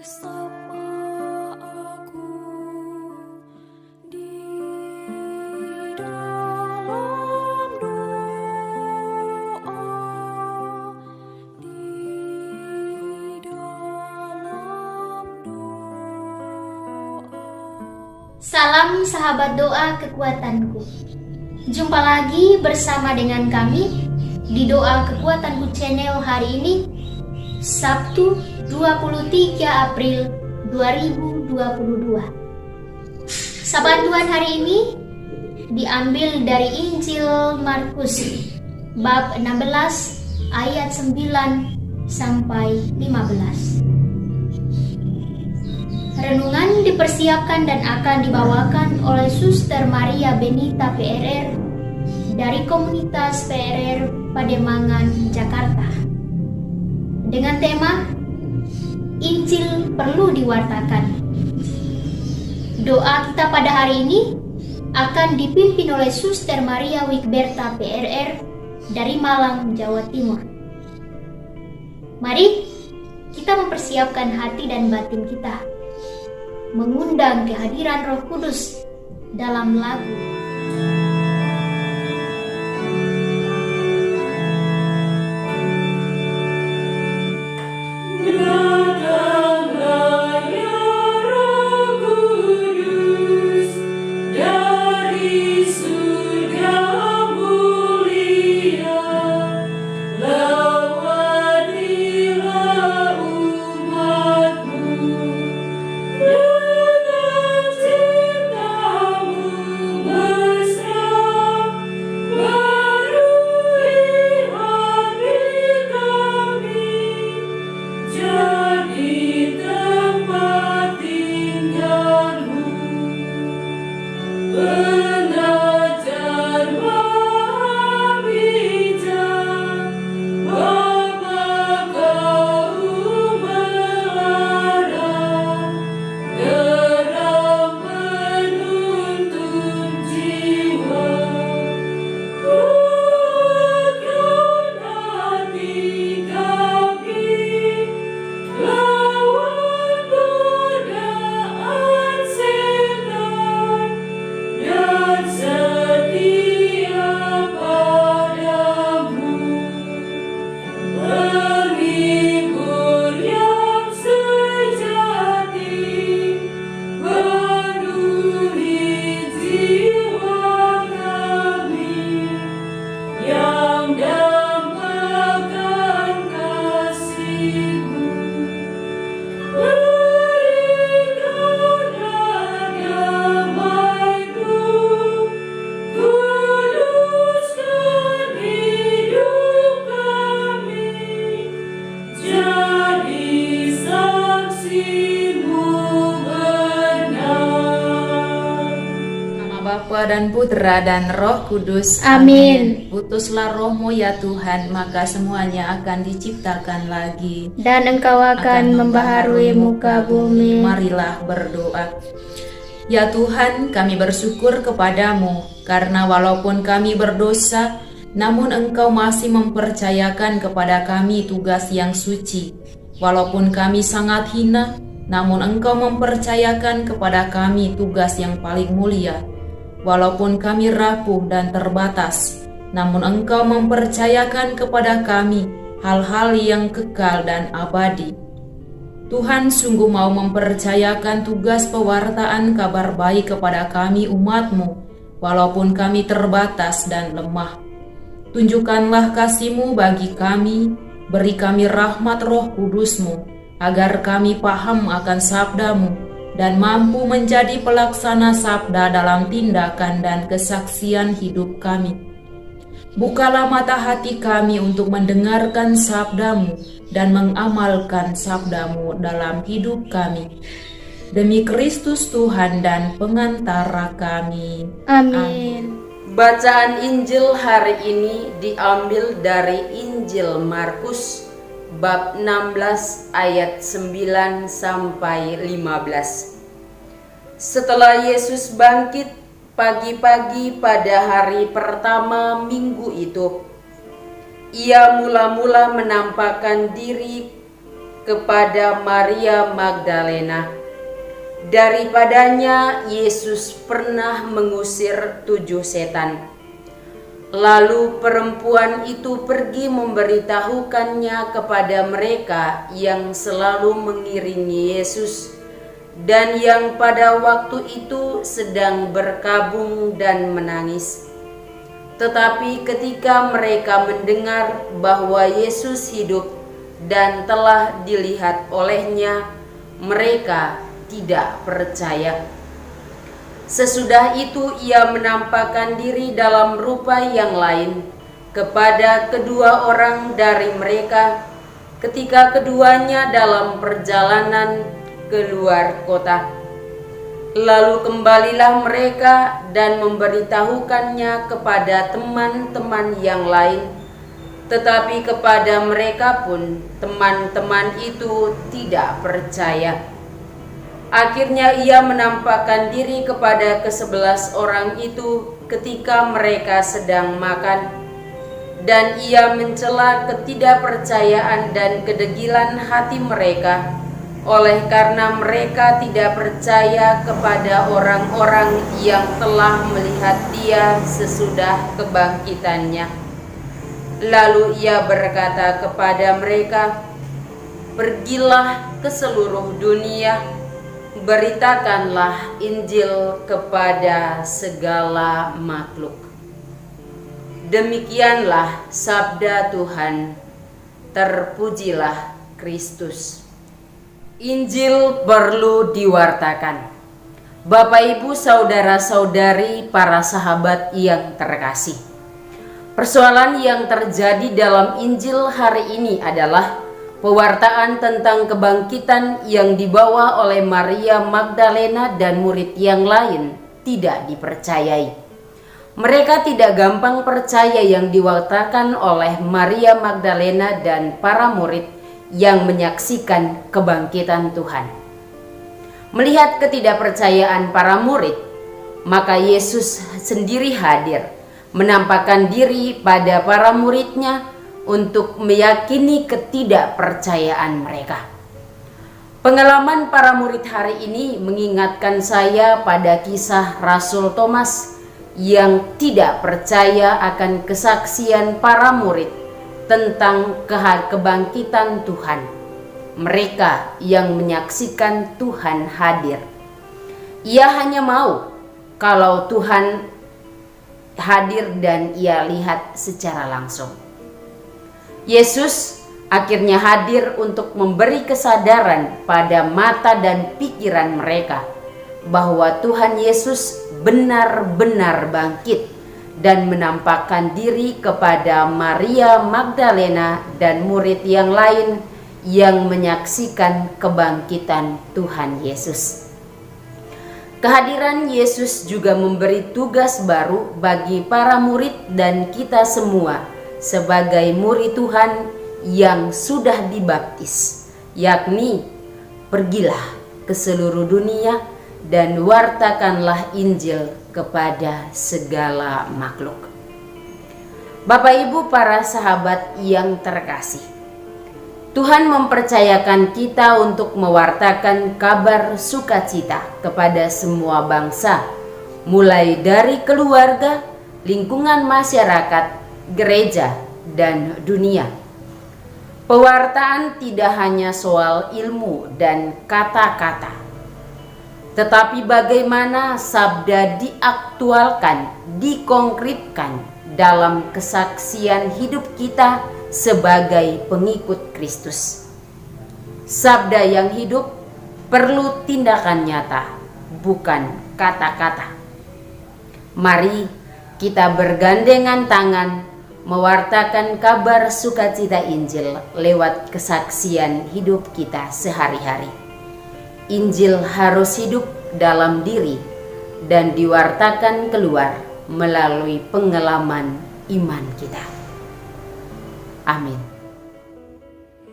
Sapa aku di dalam doa, di dalam doa. Salam sahabat doa kekuatanku. Jumpa lagi bersama dengan kami di Doa Kekuatanku Channel hari ini, Sabtu 23 April 2022. Sabaan Tuhan hari ini diambil dari Injil Markus bab 16 ayat 9 sampai 15. Renungan dipersiapkan dan akan dibawakan oleh Suster Maria Benita PRR dari komunitas PRR Pademangan, Jakarta. Dengan tema Injil perlu diwartakan. Doa kita pada hari ini akan dipimpin oleh Suster Maria Wigberta PRR dari Malang, Jawa Timur. Mari kita mempersiapkan hati dan batin kita, mengundang kehadiran Roh Kudus dalam lagu. Datanglah ya Roh Kudus dari surga mulia, lawatilah umat-Mu dengan cinta-Mu mesra, barui hati kami jadi tempat tinggal-Mu. Pengajar Maha Bijak, Bapa Kau melarang, geram menuntun jiwa. Kuatkan hati kami lawan godaan setan dan setia padamu. Penghibur yang sejati, penuhi jiwa kami yang dambakan kasih-Mu. Berikanlah damai-Mu, kuduskan hidup kami, jadi saksi-Mu benar. Nama Bapa dan Putra dan Roh Kudus. Amin. Utuslah Roh-Mu ya Tuhan, maka semuanya akan diciptakan lagi. Dan Engkau akan membaharui muka bumi. Marilah berdoa. Ya Tuhan, kami bersyukur kepadamu, karena walaupun kami berdosa, namun Engkau masih mempercayakan kepada kami tugas yang suci. Walaupun kami sangat hina, namun Engkau mempercayakan kepada kami tugas yang paling mulia. Walaupun kami rapuh dan terbatas, namun Engkau mempercayakan kepada kami hal-hal yang kekal dan abadi. Tuhan sungguh mau mempercayakan tugas pewartaan kabar baik kepada kami umat-Mu, walaupun kami terbatas dan lemah. Tunjukkanlah kasih-Mu bagi kami, beri kami rahmat Roh Kudus-Mu, agar kami paham akan sabda-Mu, dan mampu menjadi pelaksana sabda dalam tindakan dan kesaksian hidup kami. Bukalah mata hati kami untuk mendengarkan sabda-Mu dan mengamalkan sabda-Mu dalam hidup kami. Demi Kristus Tuhan dan pengantara kami. Amin. Bacaan Injil hari ini diambil dari Injil Markus bab 16 ayat 9 sampai 15. Setelah Yesus bangkit pagi-pagi pada hari pertama minggu itu, Ia mula-mula menampakkan diri kepada Maria Magdalena. Daripadanya Yesus pernah mengusir 7 setan. Lalu perempuan itu pergi memberitahukannya kepada mereka yang selalu mengiringi Yesus dan yang pada waktu itu sedang berkabung dan menangis. Tetapi ketika mereka mendengar bahwa Yesus hidup dan telah dilihat olehnya, mereka tidak percaya. Sesudah itu ia menampakkan diri dalam rupa yang lain kepada kedua orang dari mereka ketika keduanya dalam perjalanan keluar kota. Lalu kembalilah mereka dan memberitahukannya kepada teman-teman yang lain, tetapi kepada mereka pun teman-teman itu tidak percaya. Akhirnya ia menampakkan diri kepada ke-11 orang itu ketika mereka sedang makan, dan ia mencela ketidakpercayaan dan kedegilan hati mereka, oleh karena mereka tidak percaya kepada orang-orang yang telah melihat dia sesudah kebangkitannya. Lalu ia berkata kepada mereka, "Pergilah ke seluruh dunia, beritakanlah Injil kepada segala makhluk." Demikianlah sabda Tuhan. Terpujilah Kristus. Injil perlu diwartakan. Bapak, Ibu, saudara-saudari, para sahabat yang terkasih, persoalan yang terjadi dalam Injil hari ini adalah pewartaan tentang kebangkitan yang dibawa oleh Maria Magdalena dan murid yang lain tidak dipercayai. Mereka tidak gampang percaya yang diwartakan oleh Maria Magdalena dan para murid yang menyaksikan kebangkitan Tuhan. Melihat ketidakpercayaan para murid, maka Yesus sendiri hadir, menampakkan diri pada para muridnya untuk meyakini ketidakpercayaan mereka. Pengalaman para murid hari ini mengingatkan saya pada kisah Rasul Thomas yang tidak percaya akan kesaksian para murid tentang kebangkitan Tuhan. Mereka yang menyaksikan Tuhan hadir. Ia hanya mau kalau Tuhan hadir dan ia lihat secara langsung. Yesus akhirnya hadir untuk memberi kesadaran pada mata dan pikiran mereka bahwa Tuhan Yesus benar-benar bangkit dan menampakkan diri kepada Maria Magdalena dan murid yang lain yang menyaksikan kebangkitan Tuhan Yesus. Kehadiran Yesus juga memberi tugas baru bagi para murid dan kita semua sebagai murid Tuhan yang sudah dibaptis, yakni pergilah ke seluruh dunia dan wartakanlah Injil kepada segala makhluk. Bapak, Ibu, para sahabat yang terkasih, Tuhan mempercayakan kita untuk mewartakan kabar sukacita kepada semua bangsa, mulai dari keluarga, lingkungan masyarakat, gereja, dan dunia. Pewartaan tidak hanya soal ilmu dan kata-kata, tetapi bagaimana sabda diaktualkan, dikonkretkan dalam kesaksian hidup kita sebagai pengikut Kristus. Sabda yang hidup perlu tindakan nyata, bukan kata-kata. Mari kita bergandengan tangan mewartakan kabar sukacita Injil lewat kesaksian hidup kita sehari-hari. Injil harus hidup dalam diri dan diwartakan keluar melalui pengalaman iman kita. Amin.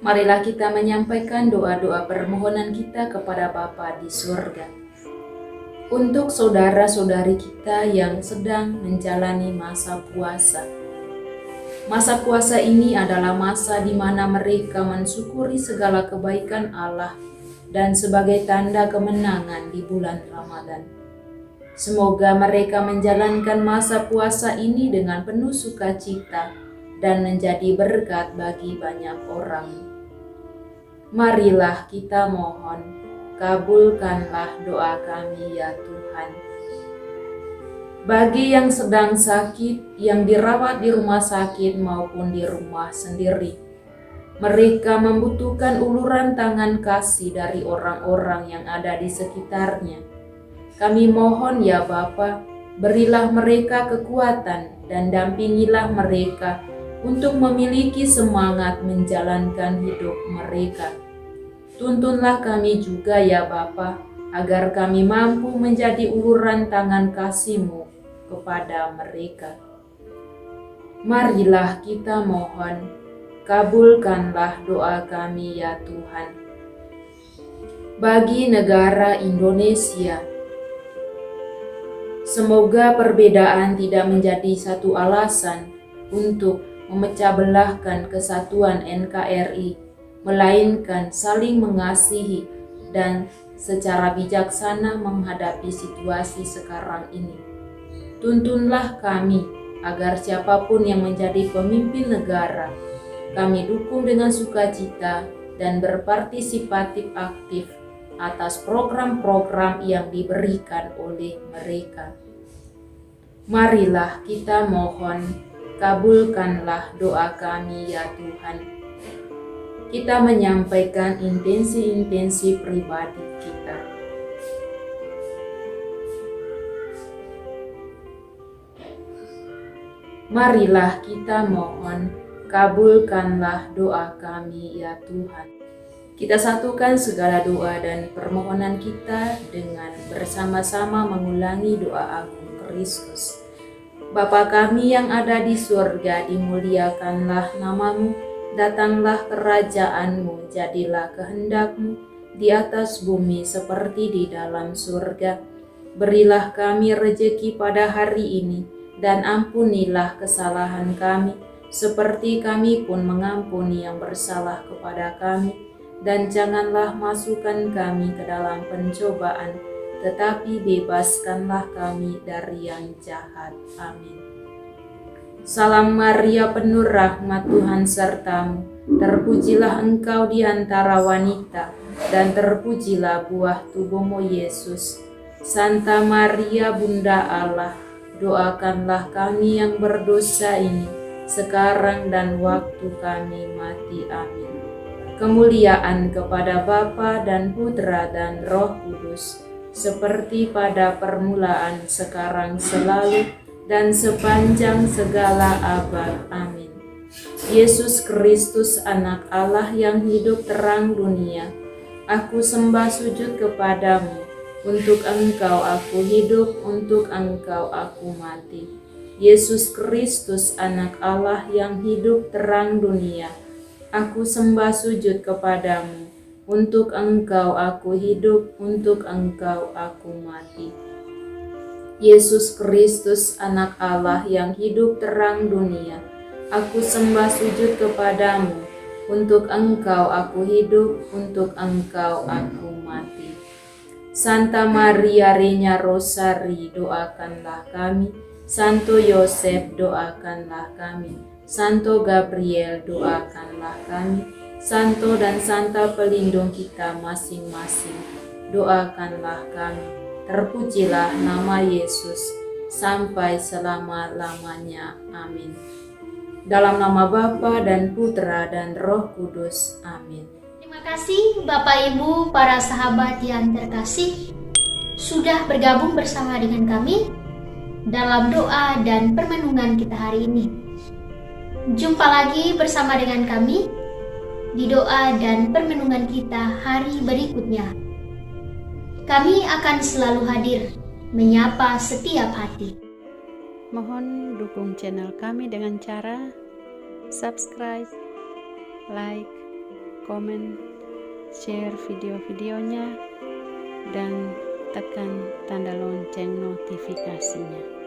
Marilah kita menyampaikan doa-doa permohonan kita kepada Bapa di surga. Untuk saudara-saudari kita yang sedang menjalani masa puasa, Masa puasa ini adalah masa di mana mereka mensyukuri segala kebaikan Allah dan sebagai tanda kemenangan di bulan Ramadan. Semoga mereka menjalankan masa puasa ini dengan penuh sukacita dan menjadi berkat bagi banyak orang. Marilah kita mohon, kabulkanlah doa kami ya Tuhan. Bagi yang sedang sakit, yang dirawat di rumah sakit maupun di rumah sendiri, mereka membutuhkan uluran tangan kasih dari orang-orang yang ada di sekitarnya. Kami mohon ya Bapa, berilah mereka kekuatan dan dampingilah mereka untuk memiliki semangat menjalankan hidup mereka. Tuntunlah kami juga ya Bapa, agar kami mampu menjadi uluran tangan kasih-Mu kepada mereka. Marilah kita mohon, kabulkanlah doa kami ya Tuhan. Bagi negara Indonesia, semoga perbedaan tidak menjadi satu alasan untuk memecah belahkan kesatuan NKRI, melainkan saling mengasihi dan secara bijaksana menghadapi situasi sekarang ini. Tuntunlah kami agar siapapun yang menjadi pemimpin negara, kami dukung dengan sukacita dan berpartisipatif aktif atas program-program yang diberikan oleh mereka. Marilah kita mohon, kabulkanlah doa kami ya Tuhan. Kita menyampaikan intensi-intensi pribadi kita. Marilah kita mohon, kabulkanlah doa kami ya Tuhan. Kita satukan segala doa dan permohonan kita dengan bersama-sama mengulangi doa Agung Kristus. Bapa kami yang ada di surga, dimuliakanlah nama-Mu, datanglah kerajaan-Mu, jadilah kehendak-Mu di atas bumi seperti di dalam surga. Berilah kami rejeki pada hari ini, dan ampunilah kesalahan kami, seperti kami pun mengampuni yang bersalah kepada kami. Dan janganlah masukkan kami ke dalam pencobaan, tetapi bebaskanlah kami dari yang jahat. Amin. Salam Maria, penuh rahmat, Tuhan sertamu. Terpujilah engkau di antara wanita, dan terpujilah buah tubuhmu Yesus. Santa Maria, Bunda Allah, doakanlah kami yang berdosa ini, sekarang dan waktu kami mati. Amin. Kemuliaan kepada Bapa dan Putra dan Roh Kudus, seperti pada permulaan, sekarang, selalu, dan sepanjang segala abad. Amin. Yesus Kristus, Anak Allah yang hidup terang dunia, aku sembah sujud kepadamu. Untuk Engkau aku hidup, untuk Engkau aku mati. Yesus Kristus, Anak Allah yang hidup terang dunia, aku sembah sujud kepadamu. Untuk Engkau aku hidup, untuk Engkau aku mati. Yesus Kristus, Anak Allah yang hidup terang dunia, aku sembah sujud kepadamu. Untuk Engkau aku hidup, untuk Engkau aku mati. Santa Maria Regna Rosari, doakanlah kami. Santo Yosef, doakanlah kami. Santo Gabriel, doakanlah kami. Santo dan Santa pelindung kita masing-masing, doakanlah kami. Terpujilah nama Yesus sampai selama-lamanya. Amin. Dalam nama Bapa dan Putra dan Roh Kudus. Amin. Terima kasih Bapak Ibu, para sahabat yang terkasih, sudah bergabung bersama dengan kami dalam doa dan permenungan kita hari ini. Jumpa lagi bersama dengan kami di doa dan permenungan kita hari berikutnya. Kami akan selalu hadir menyapa setiap hati. Mohon dukung channel kami dengan cara subscribe, like, komen, share video-videonya, dan tekan tanda lonceng notifikasinya.